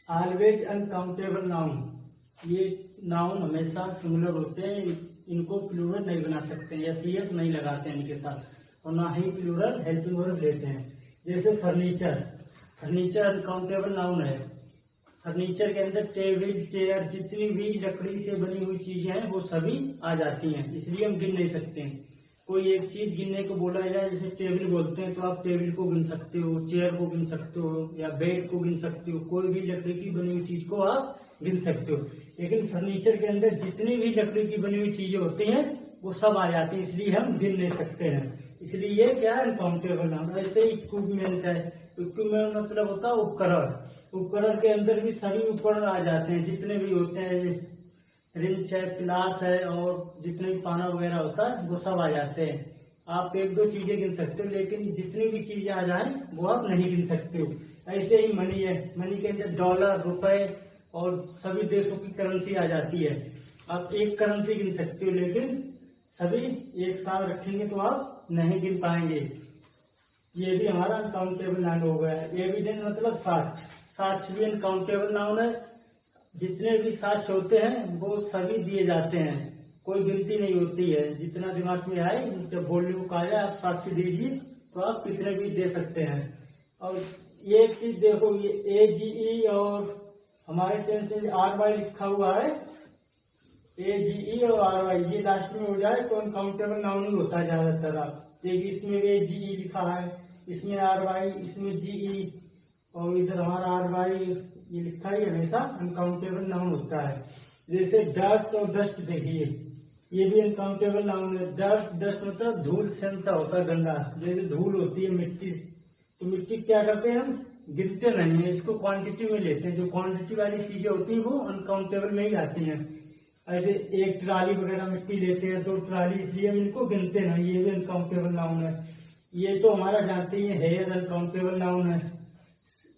Always uncountable noun, ये noun हमेशा singular होते हैं, इनको प्लूरल नहीं बना सकते या सीएस नहीं लगाते हैं इनके साथ, और ना ही प्लूरल हेल्पिंग वर्ब लेते हैं। जैसे फर्नीचर, फर्नीचर अनकाउंटेबल नाउन है। फर्नीचर के अंदर टेबल, चेयर, जितनी भी लकड़ी से बनी हुई चीजें हैं वो सभी आ जाती हैं, इसलिए हम गिन नहीं सकते हैं। कोई एक चीज गिनने को बोला जाए, जैसे टेबल बोलते हैं तो आप टेबल को गिन सकते हो, चेयर को गिन सकते हो, या बेड को गिन सकते हो, कोई भी लकड़ी की बनी हुई चीज को आप गिन सकते हो। लेकिन फर्नीचर के अंदर जितनी भी लकड़ी की बनी हुई चीजें होती हैं वो सब आ जाती हैं, इसलिए हम गिन नहीं सकते हैं, इसलिए ये क्या है, अनकाउंटेबल नाउन। ऐसे ही इक्विपमेंट है, इक्विपमेंट मतलब होता है उपकरण, उपकरण के अंदर भी सभी उपकरण आ जाते हैं, जितने भी होते हैं, रिंच है, प्लास है, और जितने भी पाना वगैरह होता है वो सब आ जाते हैं। आप एक दो चीजें गिन सकते हो, लेकिन जितनी भी चीजें आ जाएं वो आप नहीं गिन सकते हो। ऐसे ही मनी है, मनी के अंदर डॉलर, रुपए और सभी देशों की करेंसी आ जाती है। आप एक करेंसी गिन सकते हो, लेकिन सभी एक साथ रखेंगे तो आप नहीं गिन पाएंगे। ये भी हमारा अनकाउंटेबल नाउन हो गया है। एविडेंस मतलब साक्ष्य, साक्ष्य भी अनकाउंटेबल नाउन है। जितने भी साक्ष्य होते हैं वो सभी दिए जाते हैं, कोई गिनती नहीं होती है, जितना दिमाग में आए, जब बोलने को कहा जाए आप साक्ष्य दीजिए तो आप कितने भी दे सकते हैं। और ये चीज देखो, ये AGE और हमारे टेंस में RY लिखा हुआ है, AGE और RY ये लास्ट में हो जाए तो अनकाउंटेबल नाउन ही होता है ज्यादातर। आप देखिए इसमें AGE लिखा है, इसमें RY, इसमें GE, और इधर हमारा RY ये लिखा है, हमेशा अनकाउंटेबल नाउन होता है। जैसे डस्ट और डस्ट देखिए, ये भी अनकाउंटेबल नाउन है। डस्ट, डस्ट मतलब धूल सा होता है, गंदा, जैसे धूल होती है मिट्टी, तो मिट्टी क्या करते हैं हम, गिनते नहीं है, इसको क्वांटिटी में लेते हैं। जो क्वांटिटी वाली चीजें होती हैं वो अनकाउंटेबल में ही आती हैं। ऐसे एक ट्राली वगैरह मिट्टी लेते हैं, 2 ट्राली, इसलिए हम इनको गिनते नहीं, ये भी अनकाउंटेबल नाउन है। ये तो हमारा जानते ही है, हेयर अनकाउंटेबल नाउन है।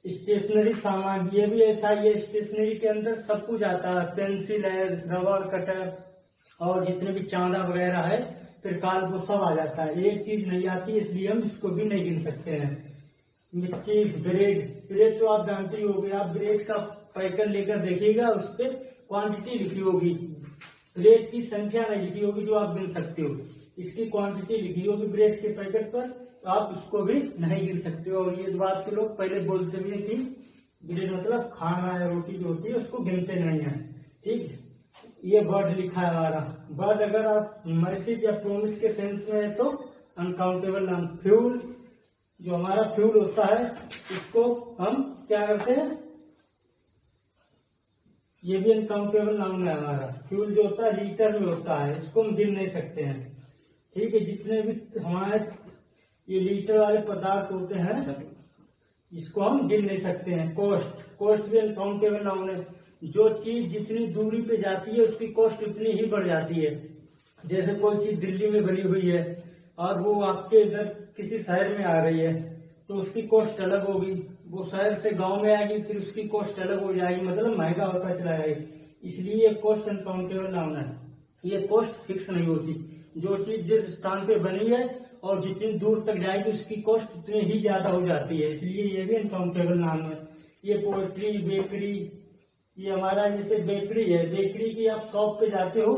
स्टेशनरी सामान, ये भी ऐसा ही है, स्टेशनरी के अंदर सब कुछ आता है, पेंसिल है, रबड़, कटर और जितने भी चांदा वगैरह है, त्रिकाल, वो सब आ जाता है। एक चीज नहीं आती, इसलिए हम इसको भी नहीं गिन सकते हैं। मिर्ची, ब्रेड, ब्रेड तो आप जानते ही होंगे, आप ब्रेड का पैकेट लेकर देखिएगा, उस पर क्वांटिटी लिखी होगी, ब्रेड की संख्या नहीं लिखी होगी जो आप गिन सकते हो, इसकी क्वांटिटी लिखी होगी ब्रेड के पैकेट पर, तो आप इसको भी नहीं गिन सकते हो। और ये बात तो लोग पहले बोलते भी हैं कि ब्रेड मतलब खाना या रोटी जो होती है उसको गिनते नहीं है। ठीक, ये वर्ड लिखा है हमारा, वर्ड अगर आप मैसेज या प्रोमिस के सेंस में है तो अनकाउंटेबल नाउन। फ्यूल, जो हमारा फ्यूल होता है इसको हम क्या करते हैं, ये भी अनकाउंटेबल नाउन है हमारा। फ्यूल जो होता है लीटर में होता है, इसको हम गिन नहीं सकते हैं। ठीक है, जितने भी हमारे ये लीटर वाले पदार्थ होते हैं इसको हम गिन नहीं सकते हैं। कॉस्ट, कॉस्ट भी अनकाउंटेबल नाउन है। जो चीज जितनी दूरी पे जाती है उसकी कॉस्ट उतनी ही बढ़ जाती है। जैसे कोई चीज दिल्ली में बनी हुई है और वो आपके इधर किसी शहर में आ रही है तो उसकी कॉस्ट अलग होगी, वो शहर से गांव में आएगी फिर उसकी कॉस्ट अलग हो जाएगी, मतलब महंगा होता चला जाएगा, इसलिए ये कॉस्ट अनकाउंटेबल नाउन है। ये कॉस्ट फिक्स नहीं होती, जो चीज जिस स्थान पे बनी है और जितनी दूर तक जाएगी उसकी कॉस्ट उतनी ही ज्यादा हो जाती है, इसलिए ये भी अनकाउंटेबल नाउन है। ये पोल्ट्री, बेकरी, ये हमारा जैसे बेकरी है, बेकरी की आप शॉप पे जाते हो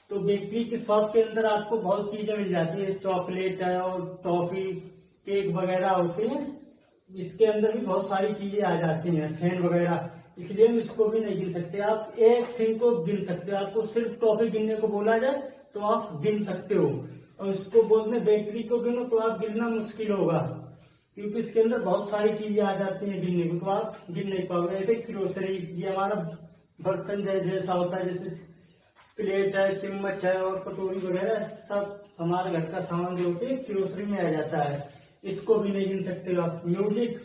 तो बेकरी की शॉप के अंदर आपको बहुत चीजें मिल जाती है, चॉकलेट है और टॉफी, केक वगैरह होते हैं, इसके अंदर भी बहुत सारी चीजें आ जाती हैं, फैन वगैरह, इसलिए हम इसको भी नहीं गिन सकते। आप एक थिंग को गिन सकते हो, आपको सिर्फ टॉफी गिनने को बोला जाए तो आप गिन सकते हो, और इसको बोलते बेकरी को गिनो तो आप गिनना मुश्किल होगा, क्योंकि इसके अंदर बहुत सारी चीजें आ जाती हैं गिनने को, तो आप गिन नहीं पाओगे। ऐसे ग्रोसरी, ये हमारा बर्तन जैसा होता है, जैसे प्लेट है, चम्मच है और कटोरी वगैरह, सब हमारे घर का सामान जो होती है ग्रोसरी में आ जाता है, इसको भी नहीं गिन सकते आप। म्यूजिक,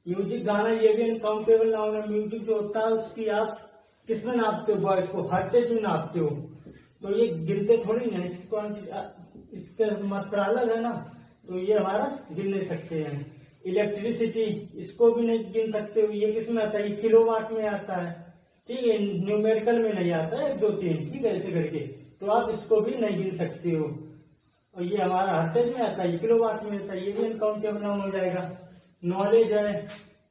म्यूजिक गाना, ये भी अनकाउंटेबल नाउन है। म्यूजिक जो होता है उसकी आप किसमें नापते हो, वॉइस को हर्टेज में नापते हो, तो ये गिनते थोड़ी ना, इसका मात्रा अलग है ना, तो ये हमारा गिन नहीं सकते हैं। इलेक्ट्रिसिटी, इसको भी नहीं गिन सकते हो, ये किसमें आता है, किलोवाट में आता है, ठीक है, न्यूमेरिकल में नहीं आता है, 1 2 3, ठीक है, ऐसे करके, तो आप इसको भी नहीं गिन सकते हो। और ये हमारा हर्टेज में आता है, किलोवाट में आता है, ये भी अनकाउंटेबल नाउन हो जाएगा। नॉलेज है,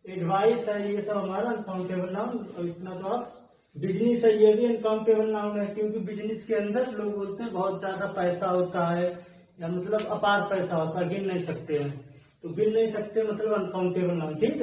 एडवाइस है, ये सब हमारा अनकाउंटेबल नाउन। और इतना तो आप, बिजनेस है ये भी अनकाउंटेबल नाउन है, क्योंकि बिजनेस के अंदर लोग बोलते हैं बहुत ज्यादा पैसा होता है, या मतलब अपार पैसा होता है, गिन नहीं सकते हैं, तो गिन नहीं सकते मतलब अनकाउंटेबल नाउन। ठीक है।